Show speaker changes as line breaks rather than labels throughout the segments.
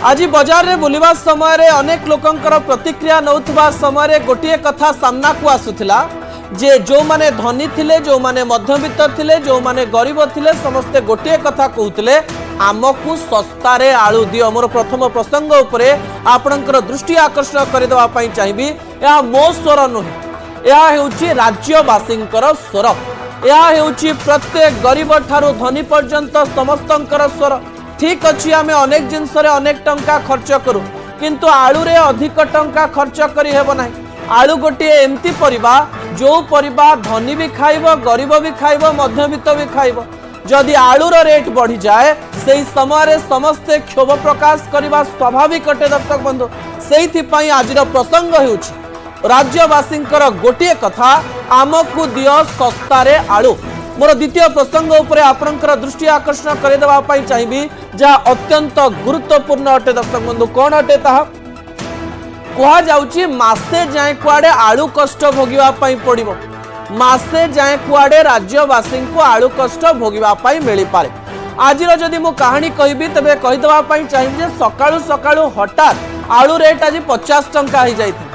आज बजार रे बुलिबा समय रे अनेक लोकंकर प्रतिक्रिया नौथबा समय रे गोटिए कथा सामना को आसुथिला जे जो माने धनी थिले जो माने मध्यवित्त थिले जो माने गरीब थिले समस्ते गोटिए कथा कहउथिले आमकु सस्ता रे आलू दियो। मोर प्रथम प्रसंग उपरे आपणकर दृष्टि आकर्षण करदेवा पई चाहिबी या मो स्वर नुहे या हेउची राज्यवासींकर स्वर या हेउची प्रत्येक गरीब ठारू धनी पर्यंत समस्तंकर स्वर। ठीक अच्छी आम अनेक जिनस अनेक टंका खर्च करूँ किंतु आलू रे अधिक टंका खर्च करी हेबो नाही। आलू गोटे एमती परिबा जो परिबा धनी भी खाइब गरीब भी खाइब मध्यवित्त भी खाइब। जदि आलूर रेट बढ़ी जाए से समय समस्ते क्षोभ प्रकाश करने स्वाभाविक अटे। दर्शक बंधु से आज प्रसंग होउछि राज्यवासींकर गोटे कथा आमकु दियो सस्ता रे आलू। मोर द्वितीय प्रसंग उपरे आपनकर दृष्टि आकर्षण करदेवा पई चाहिबी जा अत्यंत गुरुत्वपूर्ण अटे। दर्शक बंधु कौन अटे ताहा कहा जाउछि मासे जाए कुआडे आलू कष्ट भोगिबा पई पड़िबो। मासे जाए कुआडे राज्यवासी को आलू कष्ट भोगिबा पई मिली पारे। आज जदि मु कहानी कहबी तबे कहिदवा पई चाहिबी जे सकाळु सकाळु हठात आलू रेट आज 50 टंका हो जाइथिले।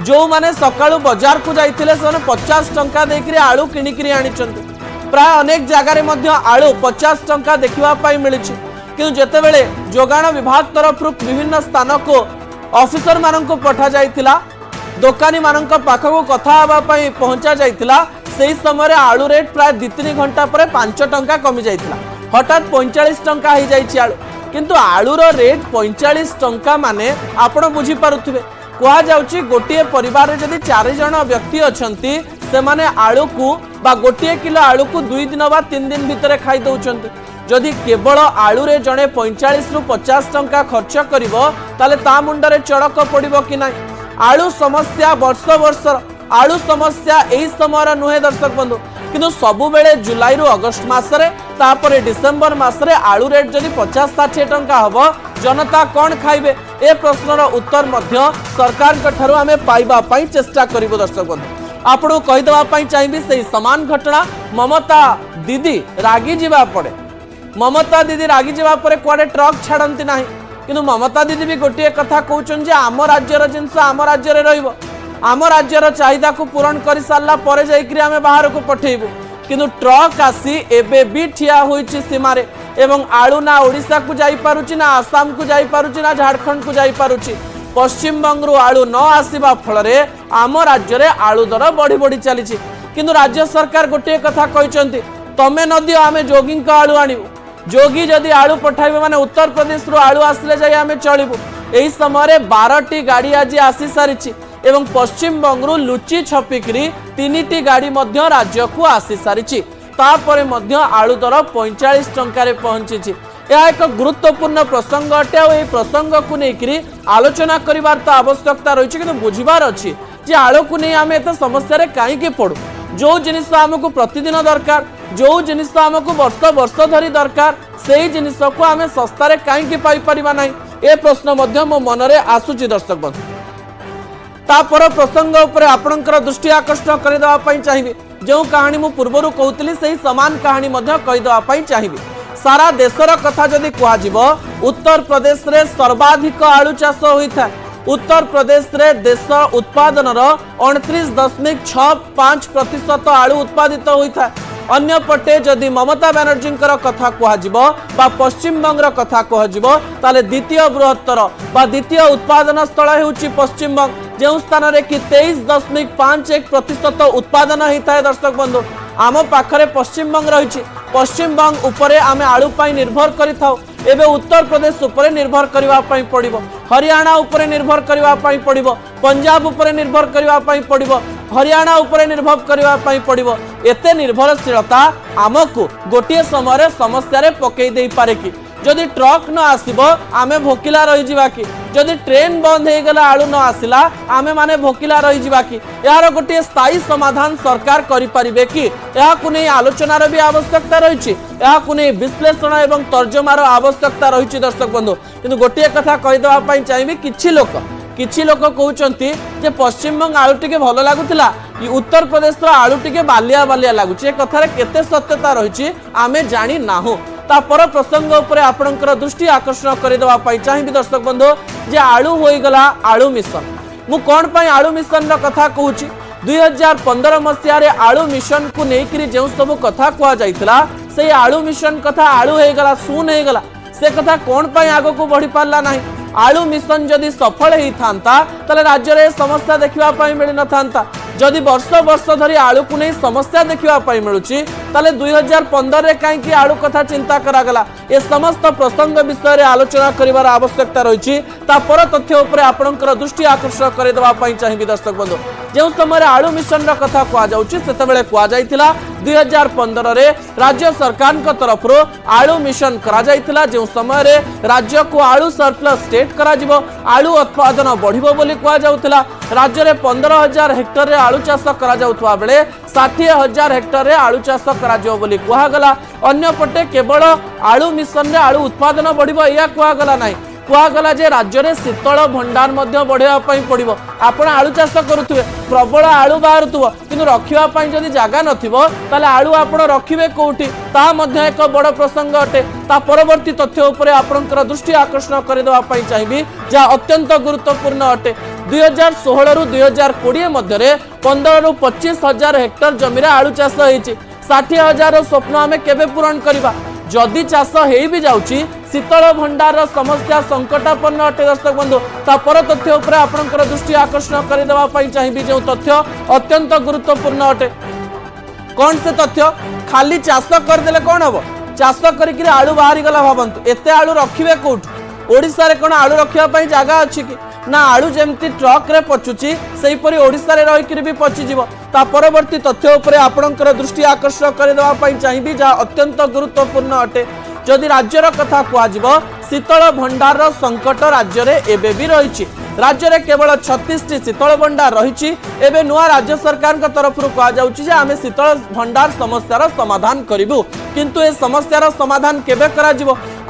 जो माने सकाळु बाजार को जाइथिले से 50 टंका देकरी आलू किनिकरी आनिचंती। प्राय अनेक जगार आलू 50 टंका देखा मिली कि जितेबले जोगाण विभाग तरफ विभिन्न स्थान को ऑफिसर मान को पठा जाइथिला दोकानी मान पाखक कथा हाँवाई पहुंचा जाइथिला से समय आलू रेट प्राय 2-3 घंटा पर 5 टंका कमी जाइथिला। हठात 45 टंका हो जाइछि आलू किंतु आलूर रेट 45 टंका माने आपण बुझी पारुथिबे। कहा जाउछि गोटिए परिवार जदि 4 जण व्यक्ति अछंती से माने आलू को बा गोटे किलो आलू को 2 दिन बा 3 दिन भितर खाई दउछंती। जदि केवल आलू रे जणे 45 रु 50 टंका खर्च करिवो ताले ता मुंडरे चड़क पड़िबो कि नाही। आलू समस्या वर्ष वर्ष आलू समस्या एही समय नुहे दर्शक बंधु किंतु सबु बेले जुलाई रु अगस्त मासरे तापरे डिसेंबर मासरे आलू रेट जदि 50-60 टंका हबो जनता कौन खाइबे ए प्रश्नर उत्तर मध्य सरकार ठारू आमे पाइबा पई चेष्टा करिवो। दर्शक बंधु आपको कहीदेवा चाहिए से समान घटना ममता दीदी रागी जावा पड़े। ममता दीदी रागी जावा पड़े कुआडे ट्रक छाड़ती ना किंतु ममता दीदी भी गोटे कथा कहते आम राज्यर जिनस आम राज्य रहिबो आम राज्यर चाहिदा को पूरण कर सारा पर जाइकरी आमे बाहर को पठेबू किंतु ट्रक आसी एबे भी ठिया होइछि सीमारे एवं आलू ना ओडिशा को जाई पारुछि ना आसाम को जाई पारुछि ना झारखंड को जाई पारुछि। पश्चिम बंगरू आलू न आसवा फल आम राज्य में आलू दर बढ़ी बढ़ी चली किंतु राज्य सरकार गोटे कथा कहते तमें न दियो आमे जोगी आलू आणबू जोगी जदि आलू पठाइबे माने उत्तर प्रदेश रु आलू आसले जाई आमे चलिबू। एही समय 12टी गाड़ी आज आसी सारिछि एवं पश्चिम बंगरू लुचि छपिकरी 3टी गाड़ी मध्य राज्य को आसी सारिछि। तापरे मध्य आलू दर 45 टंका पहुंची। यह एक गुरुत्वपूर्ण प्रसंग अटे और यह प्रसंग को लेकर आलोचना करिवार तो आवश्यकता रही कि बुझार अच्छी जे आलू को नहीं आम एत समस्या कहीं पड़ू। जो जिनिस आमको प्रतिदिन दरकार जो जिनिस आमको वर्ष वर्ष धरी दरकार से जिनिस को आम सस्तार कहीं पाइपर ना ए प्रश्न मो मनरे आसूची। दर्शक बंधु तापर प्रसंग उपरे आपणकर दृष्टि आकर्षण करदेवा चाहिए जो कहानी मु पूर्वर कहूली से समान कहानी कहीदेवा चाहिए। सारा देशर कथा जदि कह उत्तर प्रदेश रे सर्वाधिक आलू चाष होता है। उत्तर प्रदेश रे देश उत्पादन 29.65% आलू उत्पादित होता है। अन्य पटे जदि ममता बनर्जी कथा कह पश्चिम बंगर कथा कह ताले द्वितीय बृहत्तर बा द्वितीय उत्पादन स्थल होउछि पश्चिम बंग जो स्थान रे कि 23.51% उत्पादन होता है। दर्शक बंधु आम पाखरे पश्चिम बंग रही पश्चिम बंग उपरे आमे आलू पाई निर्भर करिथाउ एबे उत्तर प्रदेश उपरे निर्भर करबा पाई पड़िबो हरियाणा उपरे निर्भर करबा पाई पड़िबो पंजाब उपरे निर्भर करबा पाई पड़िबो हरियाणा उपरे निर्भर करबा पाई पड़िबो। एते निर्भरशीलता आमको गोटे समय समस्या रे पकई देई पारे कि जदि ट्रक न आसीबो आमे भोकिला रही जिबा कि जदि ट्रेन बंद हो गला आलू न आसिला आमे माने भोकिला रही जिबा कि यार गोटे स्थायी समाधान सरकार करि परिबे कि याकु नै आलोचनार भी आवश्यकता रही याकु नै विश्लेषण एवं तर्जमार आवश्यकता रही। दर्शक बंधु किंतु गोटे कथा कहीदेवा पई चाहिए किछि लोक कहउचंती जे पश्चिम बंग आलू टिके भल लागुतिला उत्तर प्रदेश रो आलू टिके बालिया बालिया लागुचे कथारे केते सत्यता रही आमे जानी नाहु। तापर प्रसंग उपरे आपणकर दृष्टि आकर्षण करदेवा चाहिए दर्शक बंधु जे आलू होईगला आलू मिशन मु कौन पाई आलू मिशन कथा कहूँ 2015 मसीह आलू मिशन को लेकर जो सब कथा कहुला से आलू मिशन कथा आलू होगला शून होगला से कथा कौन पाई आग को बढ़ी पारा ना आलू मिशन जदि सफल होता ताले राज्य में समस्या देखा मिल न था जदि वर्ष वर्ष धरी आलू को नहीं समस्या देखा मिलूँ ताले 2015 कहीं आलू कथा चिंता करागला ए समस्त प्रसंग विषय आलोचना करिवार आवश्यकता रही तापर तथ्य उपरे आपणकर दृष्टि आकर्षण करदेवा चाहिए दर्शक बंधु जो समय आलू मिशन कथा कहुला 2015 रे राज्य सरकार तरफ आलू मिशन करा जो समय राज्य को आलू सरप्लस स्टेट करा आलू उत्पादन बढ़िबो बोली कहुला राज्य में 15,000 हेक्टर रे आलू चाष करा बेले 60,000 हेक्टर रे आलू चाष करा बोली कहगला अन्यपटे केवल आलू मिशन रे आलू उत्पादन बढ़िबो या कहगला नहीं कहगला जे राज्य में शीतल भंडार बढ़ावा पड़ो आपण आलू चाष करुवे प्रबल आलू बाहर कि रखापी जदि जगह नाले आलू आप रखिए कौटी ता एक बड़ प्रसंग अटे ता परवर्ती तथ्य उपरे आपणकर दृष्टि आकर्षण करदेवा चाहिए जहाँ अत्यंत गुरुत्वपूर्ण अटे 2016 रु 2020 मध्य 15 रु 25,000 हेक्टर जमी आलू चाष होती 60,000 स्वप्न आम केबे पूरण करवा जदि चाष हो भी जाऊँगी शीतल भंडार समस्या संकटापन्न अटे दर्शक बंधु तापर तथ्य उपरे आपणकर दृष्टि आकर्षण करदेवा चाहिए जो तथ्य अत्यंत गुरुत्वपूर्ण अटे कौन से तथ्य खाली चाष करदे कौन हम चाष कर आलू बाहरी गला भावतु एत आलू रखिए कौट ओडिशा रे कौन आलू रखापी जगह अच्छी कि ना आलू जमती ट्रक रे पचुची सेहीपरि ओडिशा रे रही भी पचिजिवो ता परवर्ती तथ्य उपरे आपणकर दृष्टि आकर्षण करदेवा चाहिए जहाँ अत्यंत गुरुत्वपूर्ण अटे जदि राज्यर कथा कहुव शीतल भंडार संकट राज्य में एबे भी रही राज्य में केवल 36 टी शीतल भंडार रही एवं नुआ राज्य सरकार तरफ कहुचे आम शीतल भंडार समस्यार समाधान करूँ किंतु ए समस्यार समाधान केबे करा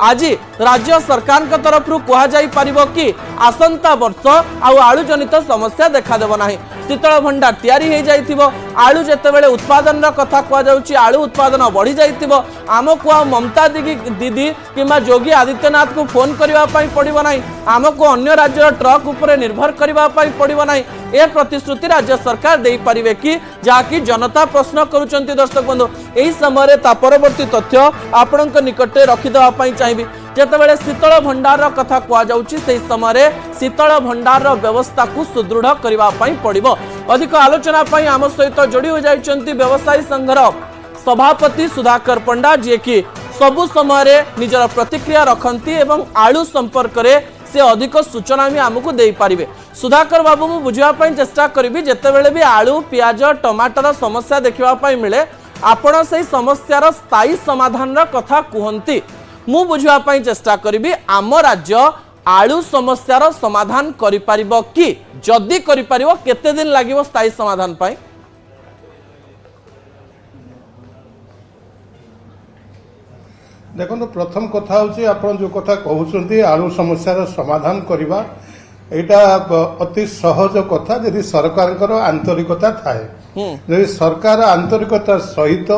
आज राज्य सरकार तरफ कहुपर कि आसंता वर्ष आलू जनित समस्या देखादेव ना शीतल भंडार तैयारी हो जाइथिबो आलू जेतेबेले उत्पादन कथा कहुची आलू उत्पादन बढ़ी जाइथिबो आमको आ ममता दीदी किंबा योगी आदित्यनाथ को फोन करने पड़ो ना आमको अन्य राज्य ट्रक उपरे निर्भर करने पड़ो ना ए प्रतिश्रुति राज्य सरकार दे पारिबे कि जहाँकि जनता प्रश्न करुचंती दर्शक बंधु यही समय परवर्ती तथ्य आपणक निकटे रखिदेवा चाहिए जेतेबेले शीतल भंडार कथा कहुची से समय शीतल भंडार व्यवस्था को सुदृढ़ करने पड़ो अधिक आलोचना आम सहित जोड़ी हो जाइछंती व्यवसायी संघर सभापति सुधाकर पंडा जी की सबु समय निजर प्रतिक्रिया रखती एवं आलू संपर्क में से अधिक सूचना भी आमको दे पारिबे सुधाकर बाबू मु बुझापी चेष्टा करी जितेबेले भी आलू पियाज टमाटर समस्या देखापी मिले आपण से समस्यार स्थायी समाधान कथा कहती मु बुझापी चेष्टा करी आम राज्य आलू समस्यार समाधान करि परिबो कि जदि करि परिबो केते दिन लागिबो स्थायी समाधान पाई
देखो प्रथम कथा हूँ आप जो कथा कहते आलू समस्यार समाधान करवा यहाँ अति सहज कथा यदि सरकार आंतरिकता थाए यदि सरकार आंतरिकता सहित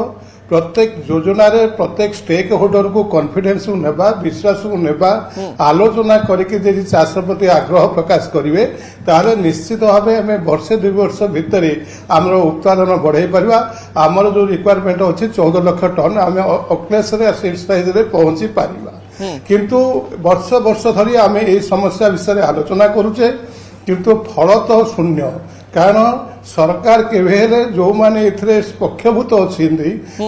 प्रत्येक योजना रे प्रत्येक स्टेक होल्डर को कॉन्फिडेंस को नेबा विश्वास को नेबा आलोचना करके यदि चाष प्रति आग्रह प्रकाश करेंगे ताहले निश्चित भाव आम वर्षे 2 वर्ष भितर आमर उत्पादन बढ़ाई पारिबा आमर जो रिक्वायरमेंट अच्छी 14 लाख टन आम अक्लेश साइज रे पहुंची पारिबा किंतु वर्ष वर्ष धरी आम ए समस्या विषय आलोचना करुचे किंतु फल तो शून्य कारण सरकार केवे जो माने इथरे पक्षभूत अच्छी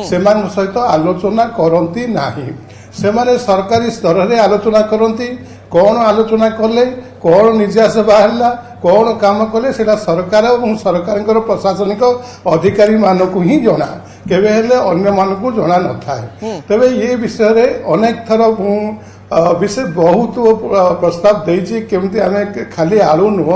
से सहित आलोचना करती नाही से माने सरकारी स्तर रे आलोचना करती कौन आलोचना कले कौन निजास बाहरला कौन काम कले सेटा सरकार और सरकार प्रशासनिक अधिकारी मानक ही जना केवे अन्य मानक जना न थाए तबे ये विषय रे अनेक थर विषय बहुत प्रस्ताव देछि केमती आमे खाली आलू नुह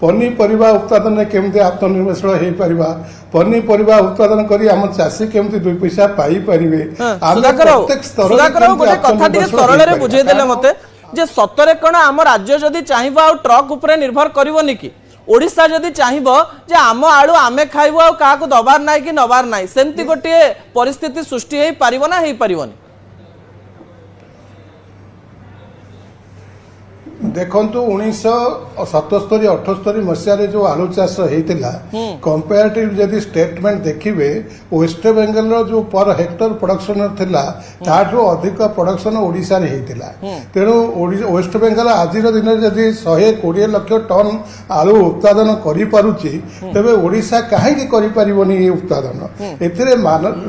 पनीपरिया उत्पादन में केमती आत्मनिर्भरशील हो पारिबा पनीपरिया उत्पादन करी आम चाषी केमती 2 पैसा पाई परिबे प्रत्येक स्तर
रे कथा टिके सरल रे बुझे देले मते जे सतरे कोन आम राज्य जदि चाहिबो आ ट्रक ऊपर निर्भर करबोनी कि ओडिशा जदि चाहिबो जे आम आलू आमे खाइबो आ काको दबार नाही कि नबार नाही सेमती गोटे परिस्थिति सृष्टि हेई पारिबो ना हेई पारिबोनी
देखंतु 1977-78 मसीह जो आलू चाष होता कंपेरेटिव जदि स्टेटमेंट देखिए वेस्ट बेंगल जो पर हेक्टर प्रोडक्शन थिला ताठू अधिक प्रोडक्शन ओडिशा रे हेतिला तेणु वेस्ट बेंगल आज दिन जदि 120 लाख टन आलू उत्पादन करि पारुची तबे ओडिशा काहे करि परिबनी ये उत्पादन एथिरे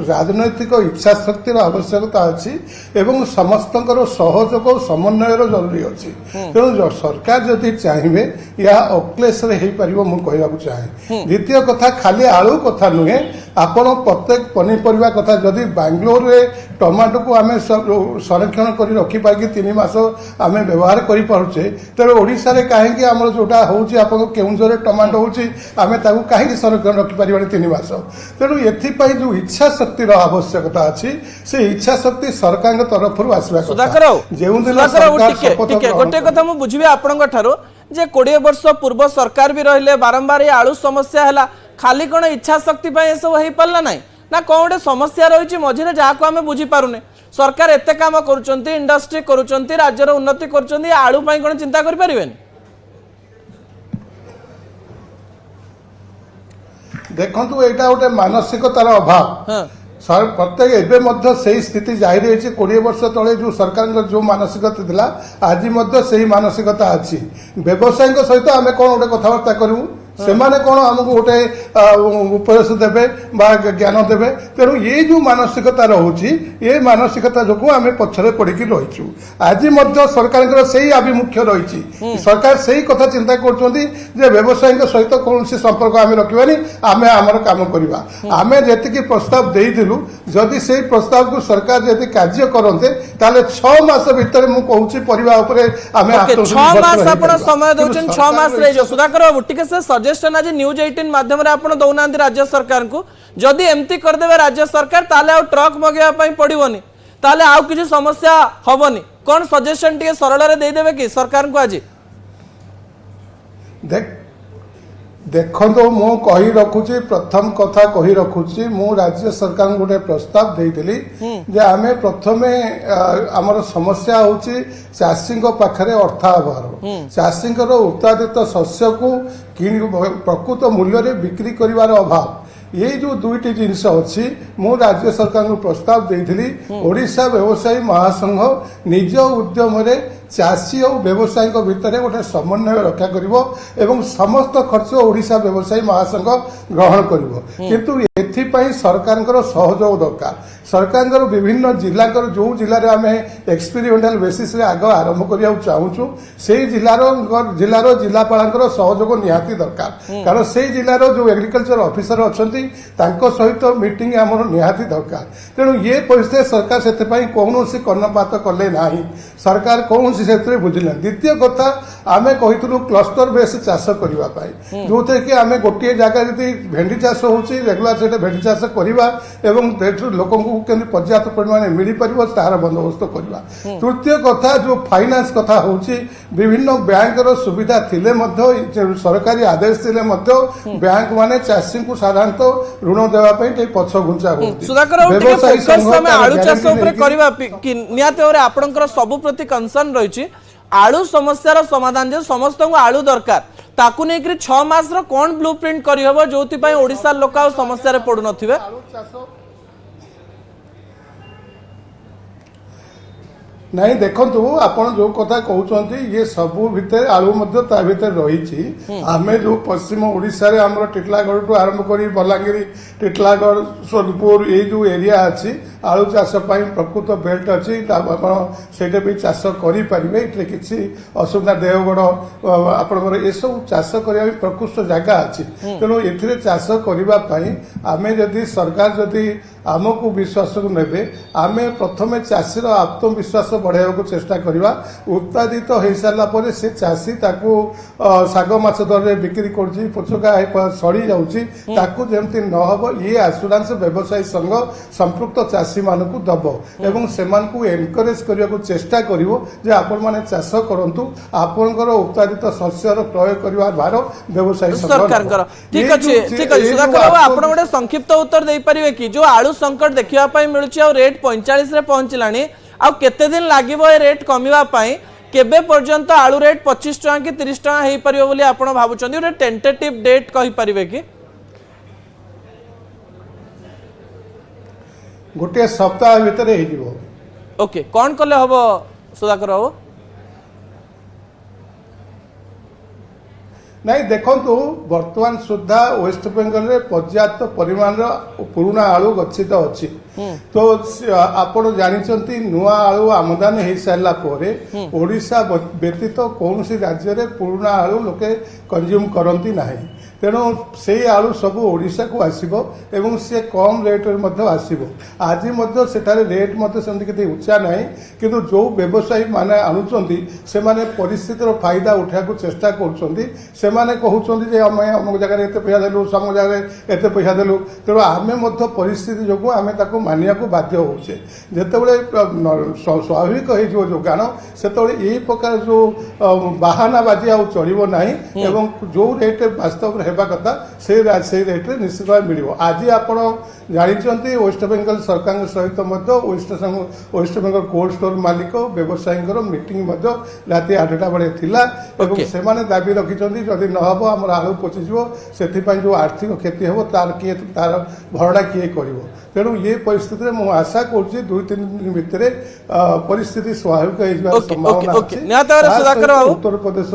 राजनैतिक इच्छा शक्तिर आवश्यकता अछि एवं समस्तଙ୍କର सहयोग और समन्वयर जरूरी अछि तेणु सरकार जदि चाहिए या अक्लेश रे हेई परिबो मु कहबाकू चाहे द्वितीय कथा खाली आलू कथा नुहे आपण प्रत्येक पनीपरिया कथा जदि बेंगलोर रे टमाटो को आमे संरक्षण करी रखि पाई 3 मास आमे व्यवहार करि पारुचे तेरे ओडिसा रे काहे कि हमर जोटा होउची आपण केउंजर रे टमाटो होउची आमे ताकू काहे कि संरक्षण रखि परिबानी 3 मास तेणु एथि पई जो इच्छा शक्ति रो आवश्यकता अछि से इच्छा शक्ति सरकार के तरफ रु आसबा
सुधाकर
जेउ दिन
ठीक गोटे कथा मु बुझिबे आपनक ठारो जे 20 वर्ष पूर्व सरकार भी रहिले बारंबार ये आलू समस्या हला खाली कोन इच्छा शक्ति पई ए सब हेई पल्ला नाही ना कोन समस्या रही मझे जहाँ को आम बुझी पारुने सरकार एत काम करुँच इंडस्ट्री करुँच राज्यर उन्नति कर आलू कौन चिंता करें
देखु यहाँ गोटे मानसिकतार अभाव सर प्रत्येक एवं से स्थिति जारी रही 20 वर्ष तले जो सरकार जो मानसिकता थिला आज से मानसिकता अच्छी व्यवसायी सहित आम कौन गोटे कथबार्ता करूँ सेमाने कौन आमको गोटे उपदेश देवे ज्ञान देवे तेणु ये जो मानसिकता रोचे ये मानसिकता जो आम पछरे पड़ी रहीचु आज सरकार से आभिमुख्य रही सरकार से ही कथा चिंता कर व्यवसायी सहित कौन संपर्क आम रखानी आम आमर काम करवा आम जी प्रस्ताव देलु जदि से प्रस्ताव को सरकार जदि कार्य करते 6 मास भितर मुझे परिवार
समय दौरान 6 मास सुधाकर बाबू टिके सजेशन आज न्यूज 18 माध्यम दौना राज्य सरकार को जदि एमती करदे राज्य सरकार ताले आ ट्रक मगेवा पड़ोनी ताले आउ किसी समस्या हेनी कौन सजेशन टे सरल देदेवे कि सरकार को आज
देखो मु कही रखुची प्रथम कथा कही रखुची मु राज्य सरकार गोटे प्रस्ताव देइली जे आमे प्रथमे हमर समस्या होची चाषी पाखरे अर्थाभाव चाषी उत्पादित शस्य को प्रकृत मूल्य रे बिक्री करिवार अभाव ये जो दुईटी जिनस अच्छी मु राज्य सरकार को प्रस्ताव देइली ओडिशा व्यवसायी महासंघ निज उद्यम रे चाषी और व्यवसायी भितर गोटे समन्वय रक्षा करिवो एवं समस्त खर्च ओडिशा व्यवसायी महासंघ ग्रहण करिवो किंतु एथिपाई सरकार सहयोग दरकार सरकार विभिन्न जिला जो जिले में आम एक्सपेरिमेंटाल बेसिस रे आग आरंभ करिया चाहूँ से जिलार जिलापाल सहयोग निहाती दरकार कारण से जिलार जो एग्रीकल्चर ऑफिसर अच्छा सहित मीटिंग आमर निहाती दरकार तेणु ये परिस्थिति सरकार से कौन कर्णपात कले ना सरकार कौन से बुझिले द्वितीय कथा आम कही क्लस्टर बेस चाष करने जो थे कि आम गोटे जगह जी भेंडी चाष हो रेगुलर से भेंडी चाष करवा लोक पर्याप्त परिमाण मिल पार तार बंदोबस्त करवा तृतीय कथा जो फाइनान्स कथा हूँ विभिन्न बैंक सुविधा थिले सरकारी आदेश थिले बैंक माने चाषी को साधारणतः ऋण देवाई पछ घुंचा
सबु प्रति कंसर्न रही आलू समस्यार समाधान जो समस्त आलू दरकार ताकू नहीं 6 मास कौन ब्लू प्रिंट करहब जो ओडिशा लोक समस्या पड़ू न
नहीं देखु आपण जो कथा कहते ये सबू भितर आलू भितर रही आम जो पश्चिम ओडिशा रे हमर टिटलागढ़ टू आरंभ करी बलांगीर टिटलागढ़ सोनपुर ये जो एरिया अच्छी आलू चाष प्रकृत बेल्ट अच्छी से चाष करेंगे ये किसी असुविधा देवगढ़ आपंकर ये सब चाष करने प्रकृष्ट जगह अच्छी तेणु ये चाष करने आम जदि सरकार जदि आमको विश्वास को नेबे आम प्रथम चाषीर आत्मविश्वास बढ़ावा को चेष्टा करवा उत्पादित हो सारा पर से चाषी शाग माछ दर बिक्री कर पोचका सड़ी जाती न हम ये आश्योरेंस व्यवसायी संघ संपृक्त चाषी मान दब एवं से एनकरेज करने को चेष्टा कर चाष करूँ आपंकर उत्पादित शस्यर प्रयोग करने भार व्यवसायी
संक्षिप्त उत्तर दे पारे कि जो आलू संकट देखा मिलूँ रेट 45 रे पहुंचला केते दिन लगे रेट कमिवा केबे पर्यंत आलू रेट 25 टका कि 30 टका हेई परिबो बोली आपण भाबुचंदी ओटे टेंटेटिव डेट कहि परिबे कि
गोटे सप्ताह भीतर हो
ओके कौन कले हबो सुधाकर बाबू
नहीं देखु वर्तमान सुधा वेस्ट बेंगल रे पर्याप्त परिमाण पुराना आलू गच्छित अच्छी तो आपण जानते नुआ आलू आमदानी हो सारा ओडिशा व्यतीत कौन राज्य में पुराना आलू लोके कंज्यूम करती ना तेणु से आलू सब ओडिशा को आसीबो एवं से कम रेट रे आसीबो आज सेठारे रेट सेमती किसी उच्चा ना किंतु जो व्यवसायी माने आणुचंती से माने परिस्थितिर फायदा उठाको चेष्टा करुचंती से माने कहउचंती जे आमे अमुक जगह एते पैसा देलु समक जगह एते पैसा देलु तेणु आमे मध्य परिस्थिति जोगु आमे ताको मानिया को बाध्य होउछे जेतेबेले स्वाभाविक होई जो जोगान सेतेबेले एई प्रकार जो बहानाबाजी आ चलिबो नाही एवं जो रेट वास्तव हेबा कथा से रेट रे निश्चित भाव मिलिबो आज आपण जानिचंती वेस्ट बेंगल सरकार सहित मध्य वेस्ट बेंगल कोल्ड स्टोर मालिक व्यवसायी मीटिंग राति 8टा बेले थिला एवं से माने दाबी रखिचंती जदि न हबो हमर आलू पचिजो सेथि जो आर्थिक क्षति हेबो तार भरणा किए करिवो तेणु ये परिस्थिति में आशा करुँच 2-3 दिन भितर परिस्थिति स्वाभाविक हो संभावना उत्तर प्रदेश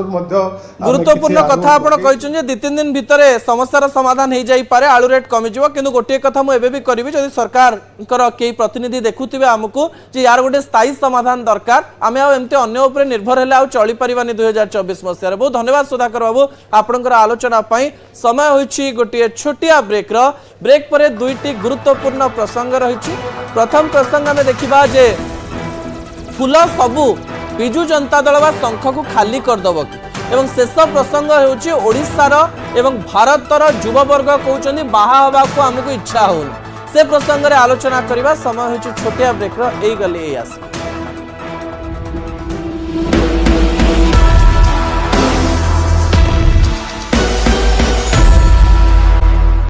गुरुत्वपूर्ण कथा आपण कहछन जे 2-3 दिन भितर समस्यार समाधान हो जाई पारे आलू रेट कमी जिवो किंतु गोटे कथा मु एबे भी करबी जदि सरकार के प्रतिनिधि देखुथिबे हमकु जे यार गोटे स्थायी समाधान दरकार आमे आ एमते अन्य ऊपर निर्भर हेले आ चली परिबानी 2024 मसिया बहुत धन्यवाद सुधाकर बाबू आपनकर आलोचना पई समय होईछि गोटे छोटिया ब्रेक परे दुईटी गुरुत्वपूर्ण प्रसंग रही प्रथम प्रसंग में देखा जे फूल सबू विजु जनता दल व शंख को खाली करदब कि एवं शेष प्रसंग होउछि ओडिशार एवं भारतर युववर्ग कहउछन्ति बाहा हवा को हमको इच्छा होउनि से प्रसंग रे आलोचना करबा समय होइछि छोटिया ब्रेक रो एई गली एई आस।